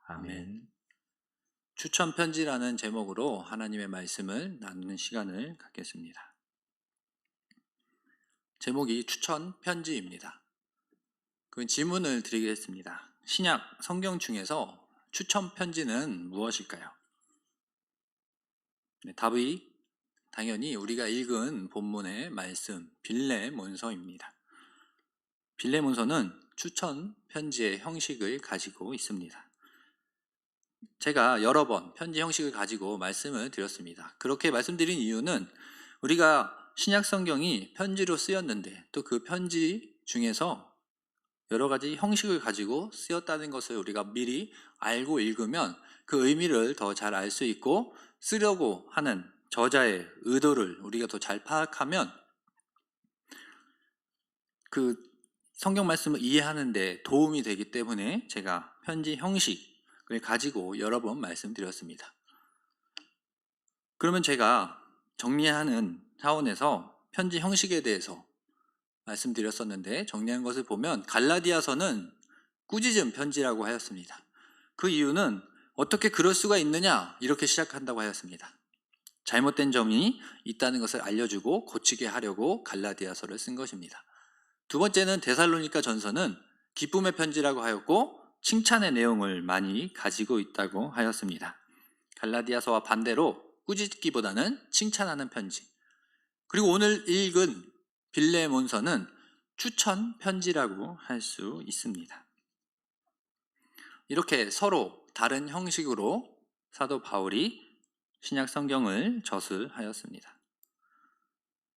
아멘. 추천 편지라는 제목으로 하나님의 말씀을 나누는 시간을 갖겠습니다. 제목이 추천 편지입니다. 그 질문을 드리겠습니다. 신약 성경 중에서 추천 편지는 무엇일까요? 답이 당연히 우리가 읽은 본문의 말씀 빌레몬서입니다. 빌레몬서는 추천 편지의 형식을 가지고 있습니다. 제가 여러 번 편지 형식을 가지고 말씀을 드렸습니다. 그렇게 말씀드린 이유는 우리가 신약 성경이 편지로 쓰였는데 또 그 편지 중에서 여러 가지 형식을 가지고 쓰였다는 것을 우리가 미리 알고 읽으면 그 의미를 더 잘 알 수 있고 쓰려고 하는 저자의 의도를 우리가 더 잘 파악하면 그 성경 말씀을 이해하는 데 도움이 되기 때문에 제가 편지 형식을 가지고 여러 번 말씀드렸습니다. 그러면 제가 정리하는 차원에서 편지 형식에 대해서 말씀드렸었는데 정리한 것을 보면 갈라디아서는 꾸짖음 편지라고 하였습니다. 그 이유는 어떻게 그럴 수가 있느냐 이렇게 시작한다고 하였습니다. 잘못된 점이 있다는 것을 알려주고 고치게 하려고 갈라디아서를 쓴 것입니다. 두 번째는 데살로니가 전서는 기쁨의 편지라고 하였고 칭찬의 내용을 많이 가지고 있다고 하였습니다. 갈라디아서와 반대로 꾸짖기보다는 칭찬하는 편지. 그리고 오늘 읽은 빌레몬서는 추천 편지라고 할 수 있습니다. 이렇게 서로 다른 형식으로 사도 바울이 신약 성경을 저술하였습니다.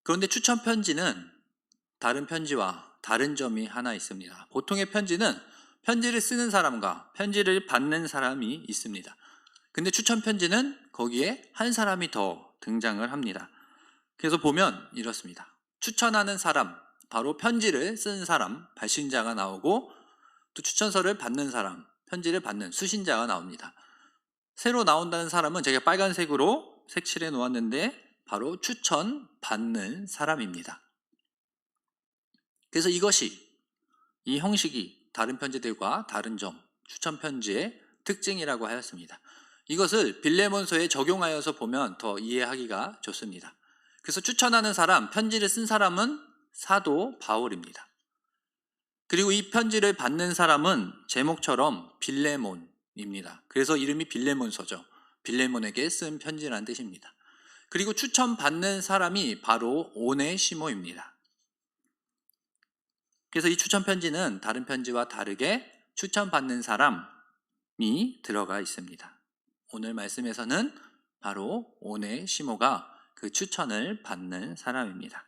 그런데 추천 편지는 다른 편지와 다른 점이 하나 있습니다. 보통의 편지는 편지를 쓰는 사람과 편지를 받는 사람이 있습니다. 근데 추천 편지는 거기에 한 사람이 더 등장을 합니다. 그래서 보면 이렇습니다. 추천하는 사람, 바로 편지를 쓴 사람, 발신자가 나오고 또 추천서를 받는 사람, 편지를 받는 수신자가 나옵니다. 새로 나온다는 사람은 제가 빨간색으로 색칠해 놓았는데 바로 추천 받는 사람입니다. 그래서 이 형식이 다른 편지들과 다른 점, 추천 편지의 특징이라고 하였습니다. 이것을 빌레몬서에 적용하여서 보면 더 이해하기가 좋습니다. 그래서 추천하는 사람, 편지를 쓴 사람은 사도 바울입니다. 그리고 이 편지를 받는 사람은 제목처럼 빌레몬입니다. 그래서 이름이 빌레몬서죠. 빌레몬에게 쓴 편지라는 뜻입니다. 그리고 추천받는 사람이 바로 오네시모입니다. 그래서 이 추천 편지는 다른 편지와 다르게 추천받는 사람이 들어가 있습니다. 오늘 말씀에서는 바로 오네시모가 그 추천을 받는 사람입니다.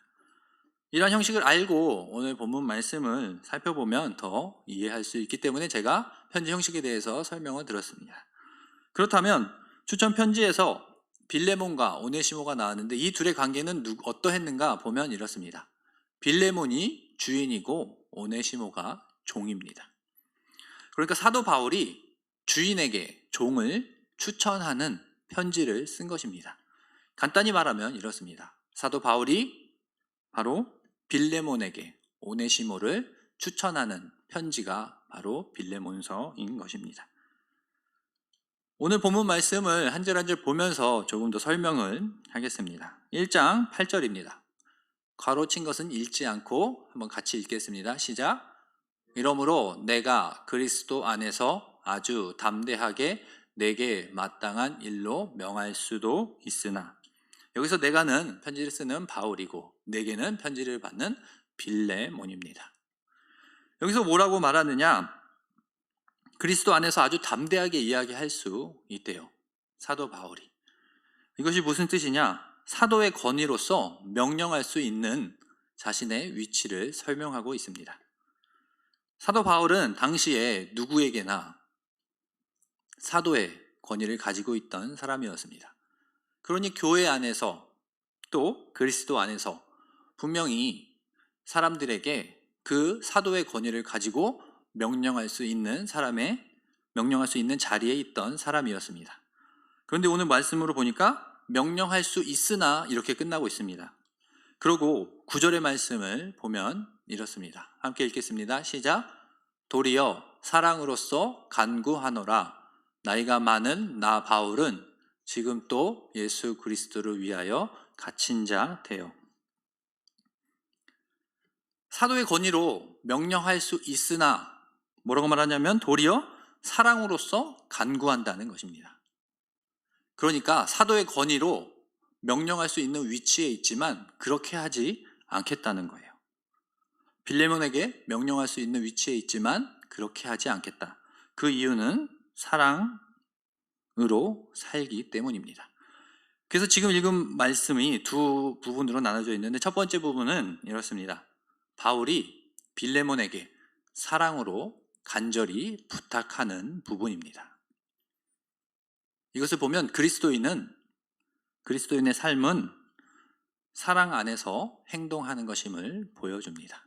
이런 형식을 알고 오늘 본문 말씀을 살펴보면 더 이해할 수 있기 때문에 제가 편지 형식에 대해서 설명을 드렸습니다. 그렇다면 추천 편지에서 빌레몬과 오네시모가 나왔는데 이 둘의 관계는 어떠했는가 보면 이렇습니다. 빌레몬이 주인이고 오네시모가 종입니다. 그러니까 사도 바울이 주인에게 종을 추천하는 편지를 쓴 것입니다. 간단히 말하면 이렇습니다. 사도 바울이 바로 빌레몬에게 오네시모를 추천하는 편지가 바로 빌레몬서인 것입니다. 오늘 본문 말씀을 한 절 한 절 보면서 조금 더 설명을 하겠습니다. 1장 8절입니다. 괄호친 것은 읽지 않고 한번 같이 읽겠습니다. 시작. 이러므로 내가 그리스도 안에서 아주 담대하게 내게 마땅한 일로 명할 수도 있으나, 여기서 내가는 편지를 쓰는 바울이고 내게는 편지를 받는 빌레몬입니다. 여기서 뭐라고 말하느냐? 그리스도 안에서 아주 담대하게 이야기할 수 있대요. 사도 바울이. 이것이 무슨 뜻이냐? 사도의 권위로서 명령할 수 있는 자신의 위치를 설명하고 있습니다. 사도 바울은 당시에 누구에게나 사도의 권위를 가지고 있던 사람이었습니다. 그러니 교회 안에서 또 그리스도 안에서 분명히 사람들에게 그 사도의 권위를 가지고 명령할 수 있는 자리에 있던 사람이었습니다. 그런데 오늘 말씀으로 보니까 명령할 수 있으나 이렇게 끝나고 있습니다. 그리고 9절의 말씀을 보면 이렇습니다. 함께 읽겠습니다. 시작. 도리어 사랑으로서 간구하노라. 나이가 많은 나 바울은 지금 또 예수 그리스도를 위하여 갇힌 자 되어 사도의 권위로 명령할 수 있으나 뭐라고 말하냐면 도리어 사랑으로서 간구한다는 것입니다. 그러니까 사도의 권위로 명령할 수 있는 위치에 있지만 그렇게 하지 않겠다는 거예요. 빌레몬에게 명령할 수 있는 위치에 있지만 그렇게 하지 않겠다. 그 이유는 사랑으로 살기 때문입니다. 그래서 지금 읽은 말씀이 두 부분으로 나눠져 있는데 첫 번째 부분은 이렇습니다. 바울이 빌레몬에게 사랑으로 간절히 부탁하는 부분입니다. 이것을 보면 그리스도인의 삶은 사랑 안에서 행동하는 것임을 보여줍니다.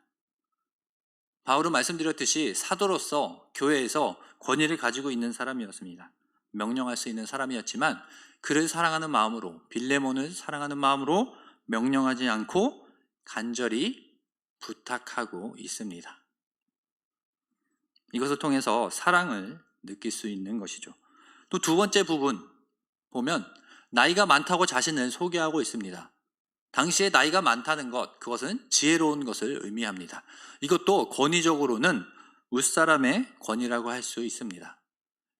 바울은 말씀드렸듯이 사도로서 교회에서 권위를 가지고 있는 사람이었습니다. 명령할 수 있는 사람이었지만 그를 사랑하는 마음으로, 빌레몬을 사랑하는 마음으로 명령하지 않고 간절히 부탁하고 있습니다. 이것을 통해서 사랑을 느낄 수 있는 것이죠. 또 두 번째 부분 보면 나이가 많다고 자신을 소개하고 있습니다. 당시에 나이가 많다는 것, 그것은 지혜로운 것을 의미합니다. 이것도 권위적으로는 윗사람의 권위라고 할 수 있습니다.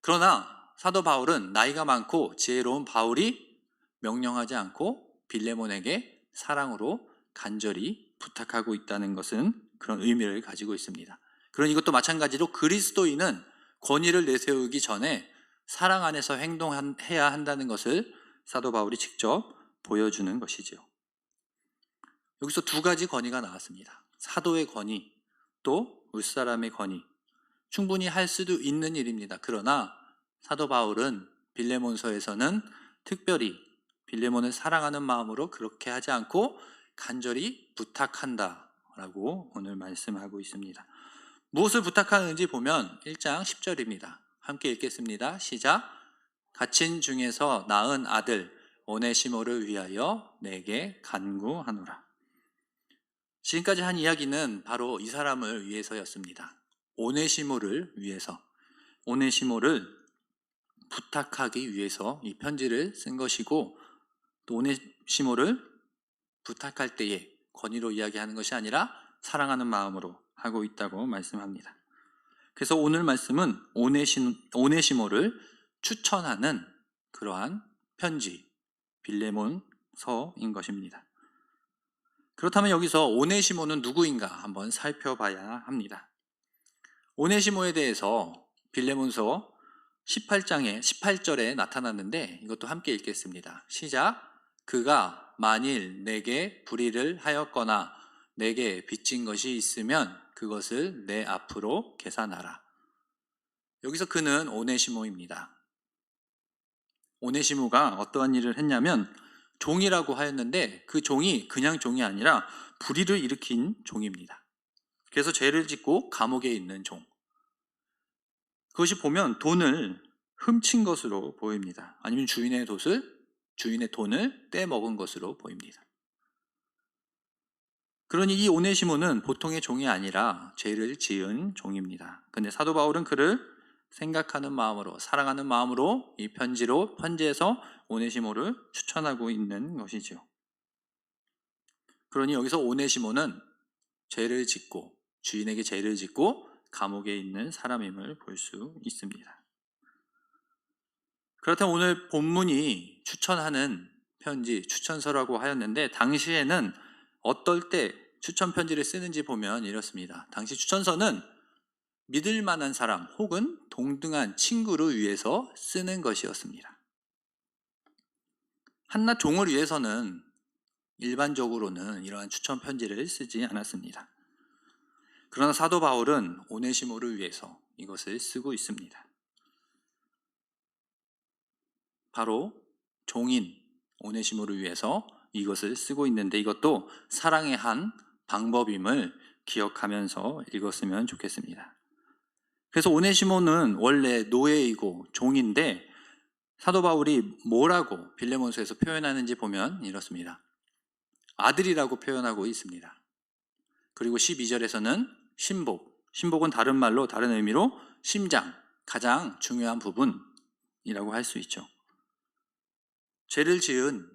그러나 사도 바울은 나이가 많고 지혜로운 바울이 명령하지 않고 빌레몬에게 사랑으로 간절히 부탁하고 있다는 것은 그런 의미를 가지고 있습니다. 그런 이것도 마찬가지로 그리스도인은 권위를 내세우기 전에 사랑 안에서 행동해야 한다는 것을 사도 바울이 직접 보여주는 것이죠. 여기서 두 가지 권위가 나왔습니다. 사도의 권위, 또 윗사람의 권위. 충분히 할 수도 있는 일입니다. 그러나 사도 바울은 빌레몬서에서는 특별히 빌레몬을 사랑하는 마음으로 그렇게 하지 않고 간절히 부탁한다라고 오늘 말씀하고 있습니다. 무엇을 부탁하는지 보면 1장 10절입니다. 함께 읽겠습니다. 시작. 갇힌 중에서 낳은 아들 오네시모를 위하여 내게 간구하노라. 지금까지 한 이야기는 바로 이 사람을 위해서였습니다. 오네시모를 위해서, 오네시모를 부탁하기 위해서 이 편지를 쓴 것이고, 또 오네시모를 부탁할 때에 권위로 이야기하는 것이 아니라 사랑하는 마음으로 하고 있다고 말씀합니다. 그래서 오늘 말씀은 오네시모를 추천하는 그러한 편지, 빌레몬서인 것입니다. 그렇다면 여기서 오네시모는 누구인가 한번 살펴봐야 합니다. 오네시모에 대해서 빌레몬서 18장에 18절에 나타났는데 이것도 함께 읽겠습니다. 시작. 그가 만일 내게 불의를 하였거나 내게 빚진 것이 있으면 그것을 내 앞으로 계산하라. 여기서 그는 오네시모입니다. 오네시모가 어떠한 일을 했냐면 종이라고 하였는데 그 종이 그냥 종이 아니라 불의를 일으킨 종입니다. 그래서 죄를 짓고 감옥에 있는 종. 그것이 보면 돈을 훔친 것으로 보입니다. 아니면 주인의 돈을 떼먹은 것으로 보입니다. 그러니 이 오네시모는 보통의 종이 아니라 죄를 지은 종입니다. 근데 사도 바울은 그를 생각하는 마음으로, 사랑하는 마음으로 이 편지에서 오네시모를 추천하고 있는 것이죠. 그러니 여기서 오네시모는 주인에게 죄를 짓고 감옥에 있는 사람임을 볼 수 있습니다. 그렇다면 오늘 본문이 추천하는 편지, 추천서라고 하였는데 당시에는 어떨 때 추천 편지를 쓰는지 보면 이렇습니다. 당시 추천서는 믿을 만한 사람 혹은 동등한 친구를 위해서 쓰는 것이었습니다. 한낱 종을 위해서는 일반적으로는 이러한 추천 편지를 쓰지 않았습니다. 그러나 사도 바울은 오네시모를 위해서 이것을 쓰고 있습니다. 바로 종인 오네시모를 위해서 이것을 쓰고 있는데 이것도 사랑의 한 방법임을 기억하면서 읽었으면 좋겠습니다. 그래서 오네시모는 원래 노예이고 종인데 사도 바울이 뭐라고 빌레몬서에서 표현하는지 보면 이렇습니다. 아들이라고 표현하고 있습니다. 그리고 12절에서는 신복은 다른 말로 다른 의미로 심장, 가장 중요한 부분, 할 수 있죠. 죄를 지은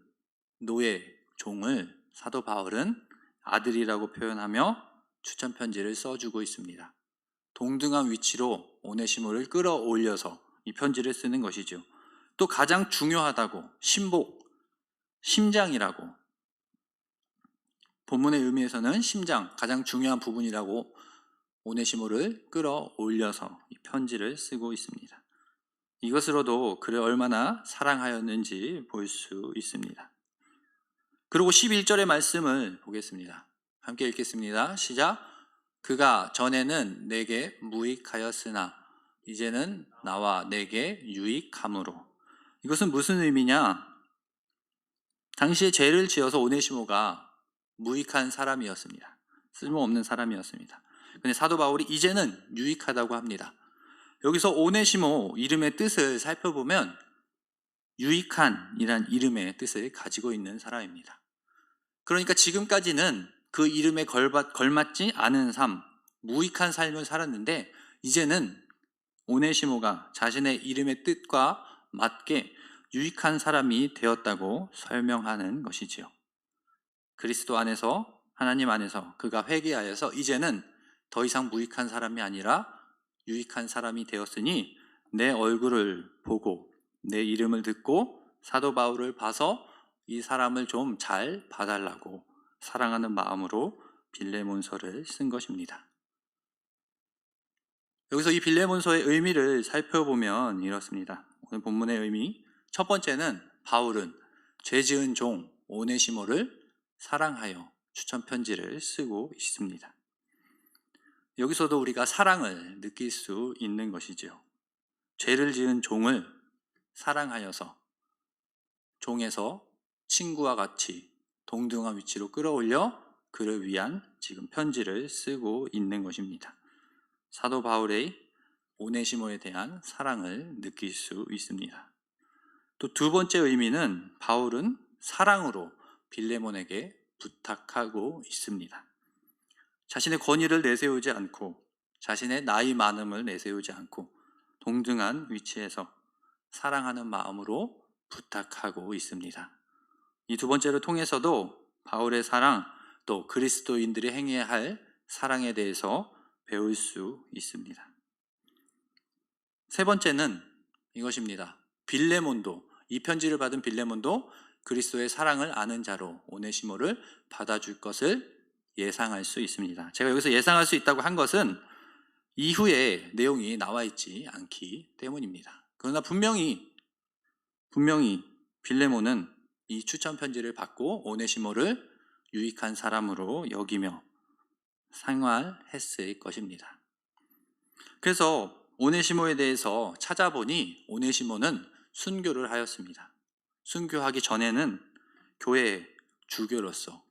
노예, 종을 사도 바울은 아들이라고 표현하며 추천 편지를 써주고 있습니다. 동등한 위치로 오네시모를 끌어올려서 이 편지를 쓰는 것이죠. 또 가장 중요하다고 신복, 심장이라고, 본문의 의미에서는 심장, 가장 중요한 부분이라고 오네시모를 끌어올려서 이 편지를 쓰고 있습니다. 이것으로도 그를 얼마나 사랑하였는지 볼 수 있습니다. 그리고 11절의 말씀을 보겠습니다. 함께 읽겠습니다. 시작. 그가 전에는 내게 무익하였으나 이제는 나와 내게 유익함으로. 이것은 무슨 의미냐? 당시에 죄를 지어서 오네시모가 무익한 사람이었습니다. 쓸모없는 사람이었습니다. 근데 사도 바울이 이제는 유익하다고 합니다. 여기서 오네시모 이름의 뜻을 살펴보면 유익한이란 이름의 뜻을 가지고 있는 사람입니다. 그러니까 지금까지는 그 이름에 걸맞지 않은 삶, 무익한 삶을 살았는데 이제는 오네시모가 자신의 이름의 뜻과 맞게 유익한 사람이 되었다고 설명하는 것이지요. 그리스도 안에서, 하나님 안에서 그가 회개하여서 이제는 더 이상 무익한 사람이 아니라 유익한 사람이 되었으니 내 얼굴을 보고 내 이름을 듣고 사도 바울을 봐서 이 사람을 좀 잘 봐달라고 사랑하는 마음으로 빌레몬서를 쓴 것입니다. 여기서 이 빌레몬서의 의미를 살펴보면 이렇습니다. 오늘 본문의 의미, 첫 번째는 바울은 죄 지은 종 오네시모를 사랑하여 추천 편지를 쓰고 있습니다. 여기서도 우리가 사랑을 느낄 수 있는 것이죠. 죄를 지은 종을 사랑하여서 종에서 친구와 같이 동등한 위치로 끌어올려 그를 위한 지금 편지를 쓰고 있는 것입니다. 사도 바울의 오네시모에 대한 사랑을 느낄 수 있습니다. 또 두 번째 의미는 바울은 사랑으로 빌레몬에게 부탁하고 있습니다. 자신의 권위를 내세우지 않고 자신의 나이 많음을 내세우지 않고 동등한 위치에서 사랑하는 마음으로 부탁하고 있습니다. 이 두 번째를 통해서도 바울의 사랑, 또 그리스도인들이 행해야 할 사랑에 대해서 배울 수 있습니다. 세 번째는 이것입니다. 빌레몬도, 이 편지를 받은 빌레몬도 그리스도의 사랑을 아는 자로 오네시모를 받아줄 것을 예상할 수 있습니다. 제가 여기서 예상할 수 있다고 한 것은 이후에 내용이 나와 있지 않기 때문입니다. 그러나 분명히 빌레몬은 이 추천 편지를 받고 오네시모를 유익한 사람으로 여기며 생활했을 것입니다. 그래서 오네시모에 대해서 찾아보니 오네시모는 순교를 하였습니다. 순교하기 전에는 교회의 주교로서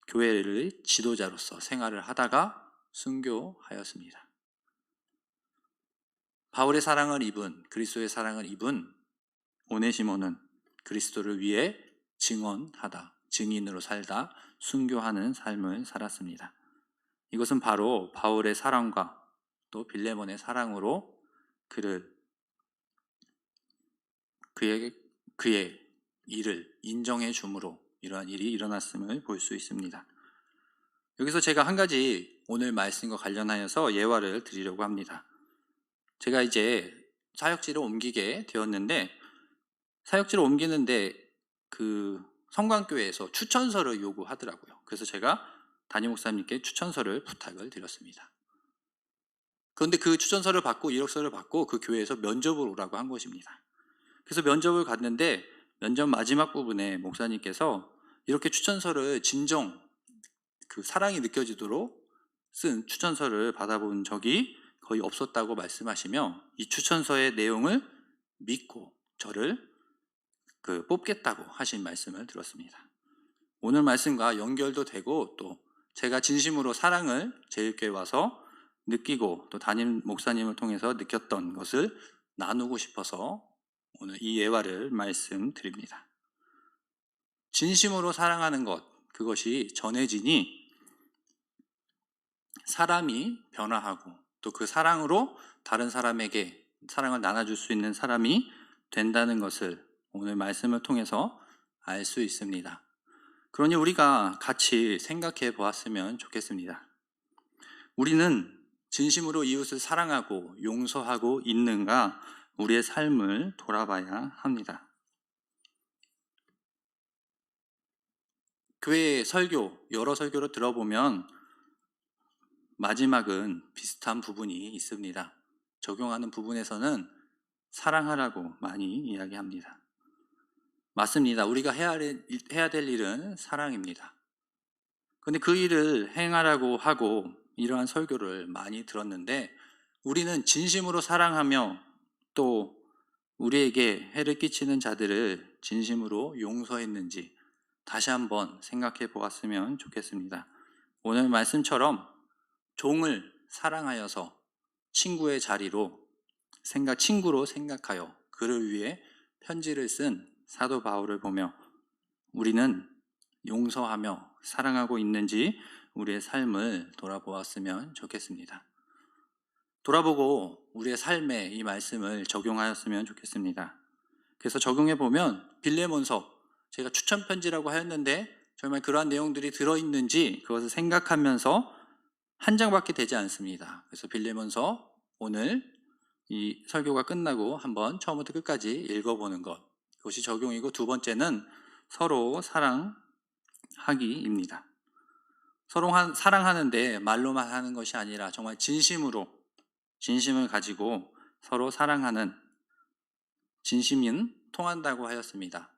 교회를 지도자로서 생활을 하다가 순교하였습니다. 바울의 사랑을 입은, 그리스도의 사랑을 입은 오네시모는 그리스도를 위해 증인으로 살다 순교하는 삶을 살았습니다. 이것은 바로 바울의 사랑과 또 빌레몬의 사랑으로 그의 일을 인정해 줌으로 이러한 일이 일어났음을 볼 수 있습니다. 여기서 제가 한 가지 오늘 말씀과 관련하여서 예화를 드리려고 합니다. 제가 이제 사역지를 옮기게 되었는데 사역지를 옮기는데 그 성광교회에서 추천서를 요구하더라고요. 그래서 제가 담임 목사님께 추천서를 부탁을 드렸습니다. 그런데 그 추천서를 받고 이력서를 받고 그 교회에서 면접을 오라고 한 것입니다. 그래서 면접을 갔는데 면접 마지막 부분에 목사님께서 이렇게 추천서를 진정 사랑이 느껴지도록 쓴 추천서를 받아본 적이 거의 없었다고 말씀하시며 이 추천서의 내용을 믿고 저를 뽑겠다고 하신 말씀을 들었습니다. 오늘 말씀과 연결도 되고 또 제가 진심으로 사랑을 제일교회 와서 느끼고 또 담임 목사님을 통해서 느꼈던 것을 나누고 싶어서 오늘 이 예화를 말씀드립니다. 진심으로 사랑하는 것, 그것이 전해지니 사람이 변화하고 또 그 사랑으로 다른 사람에게 사랑을 나눠줄 수 있는 사람이 된다는 것을 오늘 말씀을 통해서 알 수 있습니다. 그러니 우리가 같이 생각해 보았으면 좋겠습니다. 우리는 진심으로 이웃을 사랑하고 용서하고 있는가 우리의 삶을 돌아봐야 합니다. 교회 설교, 여러 설교를 들어보면 마지막은 비슷한 부분이 있습니다. 적용하는 부분에서는 사랑하라고 많이 이야기합니다. 맞습니다. 우리가 해야 될 일은 사랑입니다. 그런데 그 일을 행하라고 하고 이러한 설교를 많이 들었는데 우리는 진심으로 사랑하며 또 우리에게 해를 끼치는 자들을 진심으로 용서했는지 다시 한번 생각해 보았으면 좋겠습니다. 오늘 말씀처럼 종을 사랑하여서 친구의 자리로 친구로 생각하여 그를 위해 편지를 쓴 사도 바울을 보며 우리는 용서하며 사랑하고 있는지 우리의 삶을 돌아보았으면 좋겠습니다. 돌아보고 우리의 삶에 이 말씀을 적용하였으면 좋겠습니다. 그래서 적용해 보면 빌레몬서, 제가 추천 편지라고 하였는데 정말 그러한 내용들이 들어있는지 그것을 생각하면서 한 장밖에 되지 않습니다. 그래서 빌레몬서 오늘 이 설교가 끝나고 한번 처음부터 끝까지 읽어보는 것, 그것이 적용이고, 두 번째는 서로 사랑하기입니다. 서로 사랑하는데 말로만 하는 것이 아니라 정말 진심을 가지고 서로 사랑하는, 진심은 통한다고 하였습니다.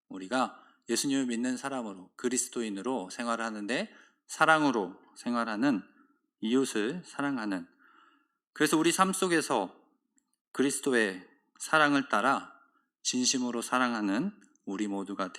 우리가 예수님을 믿는 사람으로, 그리스도인으로 생활하는데 사랑으로 생활하는, 이웃을 사랑하는, 그래서 우리 삶 속에서 그리스도의 사랑을 따라 진심으로 사랑하는 우리 모두가